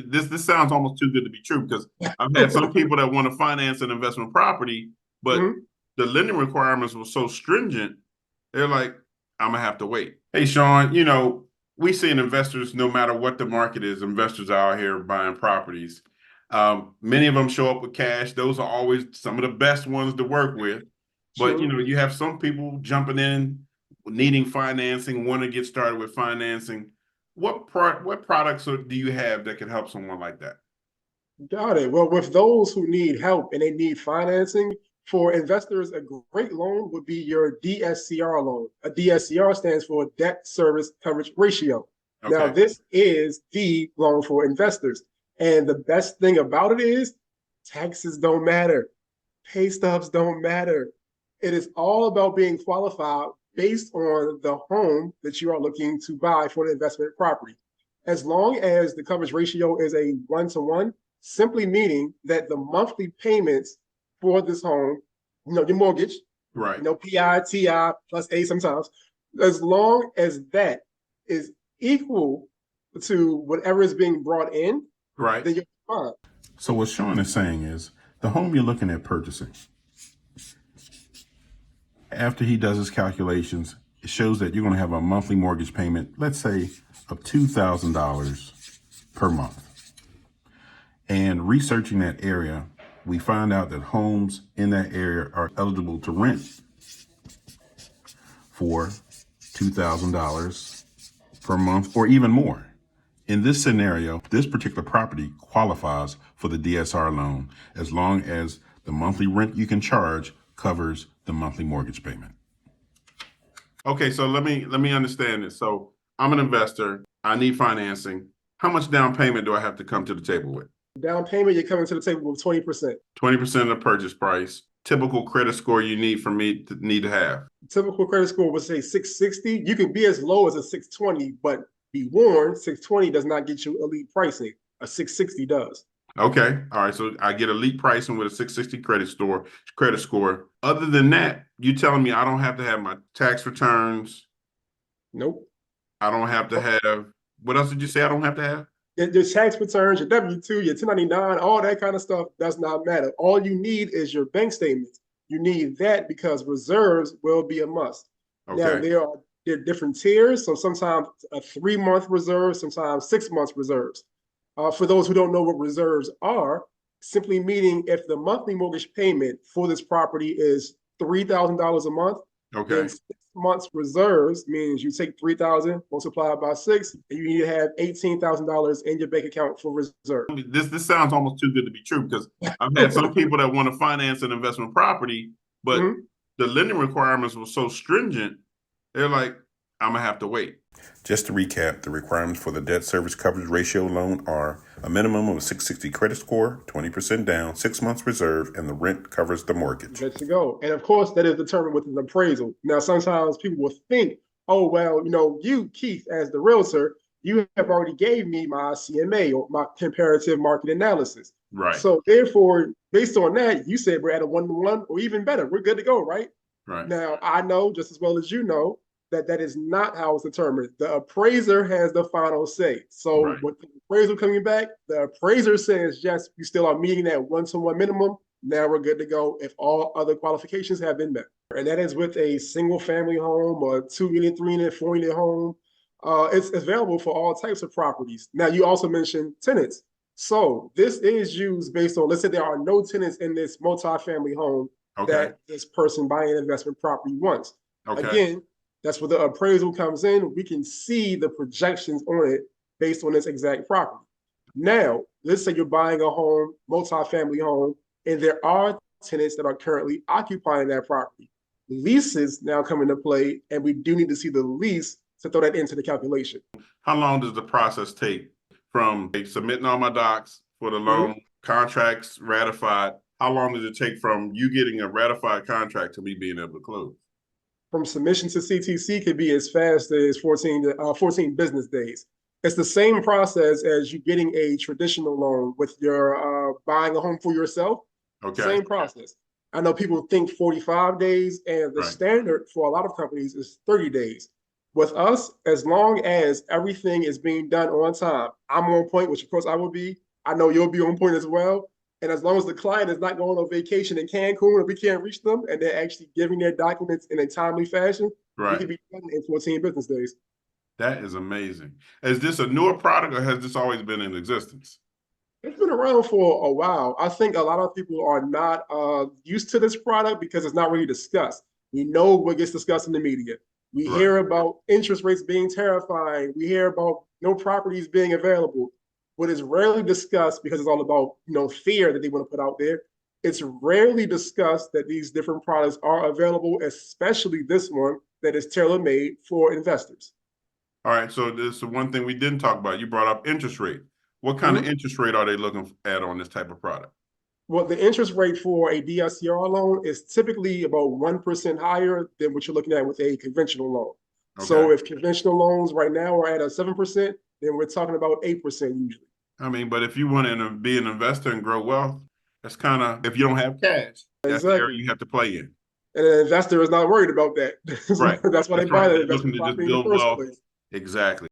This sounds almost too good to be true because I've had some people that want to finance an investment property, but the lending requirements were so stringent, they're like, I'm gonna have to wait. Hey, Sean, we see investors, no matter what the market is, investors are out here buying properties. Many of them show up with cash. Those are always some of the best ones to work with. But you have some people jumping in, needing financing, want to get started with financing. What products do you have that can help someone like that? Got it. Well, with those who need help and they need financing, for investors, a great loan would be your DSCR loan. A DSCR stands for debt service coverage ratio. Okay. Now, this is the loan for investors. And the best thing about it is taxes don't matter. Pay stubs don't matter. It is all about being qualified based on the home that you are looking to buy for the investment property. As long as the coverage ratio is a 1-to-1, simply meaning that the monthly payments for this home, your mortgage, right, PI, TI, plus A sometimes, as long as that is equal to whatever is being brought in, right, then you're fine. So what Sean is saying is the home you're looking at purchasing, after he does his calculations, it shows that you're going to have a monthly mortgage payment, let's say, of $2,000 per month. And researching that area, we find out that homes in that area are eligible to rent for $2,000 per month or even more. In this scenario, this particular property qualifies for the DSR loan as long as the monthly rent you can charge covers the monthly mortgage payment. Okay, so let me understand this. So I'm an investor. I need financing. How much down payment do I have to come to the table with? Down payment, you're coming to the table with 20%. 20% of the purchase price. Typical credit score you need for me to need to have. Typical credit score would say 660. You can be as low as a 620, but be warned, 620 does not get you elite pricing. A 660 does. Okay. All right. So I get elite pricing with a 660 credit score. Other than that, you telling me I don't have to have my tax returns? Nope. I don't have to have, what else did you say I don't have to have? Your tax returns, your W-2, your 1099, all that kind of stuff does not matter. All you need is your bank statements. You need that because reserves will be a must. Okay. Now, there are different tiers. So sometimes a 3-month reserve, sometimes 6 months reserves. For those who don't know what reserves are, simply meaning if the monthly mortgage payment for this property is $3,000 a month, then 6 months reserves means you take $3,000 multiplied by 6, and you need to have $18,000 in your bank account for reserve. This sounds almost too good to be true because I've had some people that want to finance an investment property, but the lending requirements were so stringent, they're like, I'm gonna have to wait. Just to recap, the requirements for the debt service coverage ratio loan are a minimum of a 660 credit score, 20% down, 6 months reserve, and the rent covers the mortgage. Good to go. And of course, that is determined with an appraisal. Now, sometimes people will think, oh, well, you, Keith, as the realtor, you have already gave me my CMA or my comparative market analysis. Right. So therefore, based on that, you said we're at a 1-to-1 or even better. We're good to go, right? Right. Now, I know just as well as you know that is not how it's determined. The appraiser has the final say. So with the appraisal coming back, the appraiser says, yes, you still are meeting that 1-to-1 minimum. Now we're good to go if all other qualifications have been met. And that is with a single family home or 2-unit, 3-unit, 4-unit home. It's available for all types of properties. Now, you also mentioned tenants. So this is used based on, let's say there are no tenants in this multifamily home that this person buying an investment property wants. Again, that's where the appraisal comes in. We can see the projections on it based on this exact property. Now, let's say you're buying a home, multifamily home, and there are tenants that are currently occupying that property. Leases now come into play, and we do need to see the lease to throw that into the calculation. How long does the process take from submitting all my docs for the loan, contracts ratified? How long does it take from you getting a ratified contract to me being able to close? From submission to CTC could be as fast as 14 business days. It's the same process as you getting a traditional loan with your buying a home for yourself. Same process. I know people think 45 days, and the standard for a lot of companies is 30 days. With us, as long as everything is being done on time, I'm on point, which of course I will be. I know you'll be on point as well. And as long as the client is not going on vacation in Cancun and we can't reach them and they're actually giving their documents in a timely fashion, we can be done in 14 business days. That is amazing. Is this a newer product or has this always been in existence? It's been around for a while. I think a lot of people are not used to this product because it's not really discussed. We know what gets discussed in the media. We hear about interest rates being terrifying. We hear about no properties being available. What is rarely discussed, because it's all about fear that they want to put out there, it's rarely discussed that these different products are available, especially this one that is tailor-made for investors. All right, so this is one thing we didn't talk about. You brought up interest rate. What kind of interest rate are they looking at on this type of product? Well, the interest rate for a DSCR loan is typically about 1% higher than what you're looking at with a conventional loan. Okay. So if conventional loans right now are at a 7%, then we're talking about 8% usually. I mean, but if you want to be an investor and grow wealth, that's kind of, if you don't have cash, that's the area you have to play in. And an investor is not worried about that. Right. That's why they buy the investment looking to just property in the build first wealth. place. Exactly.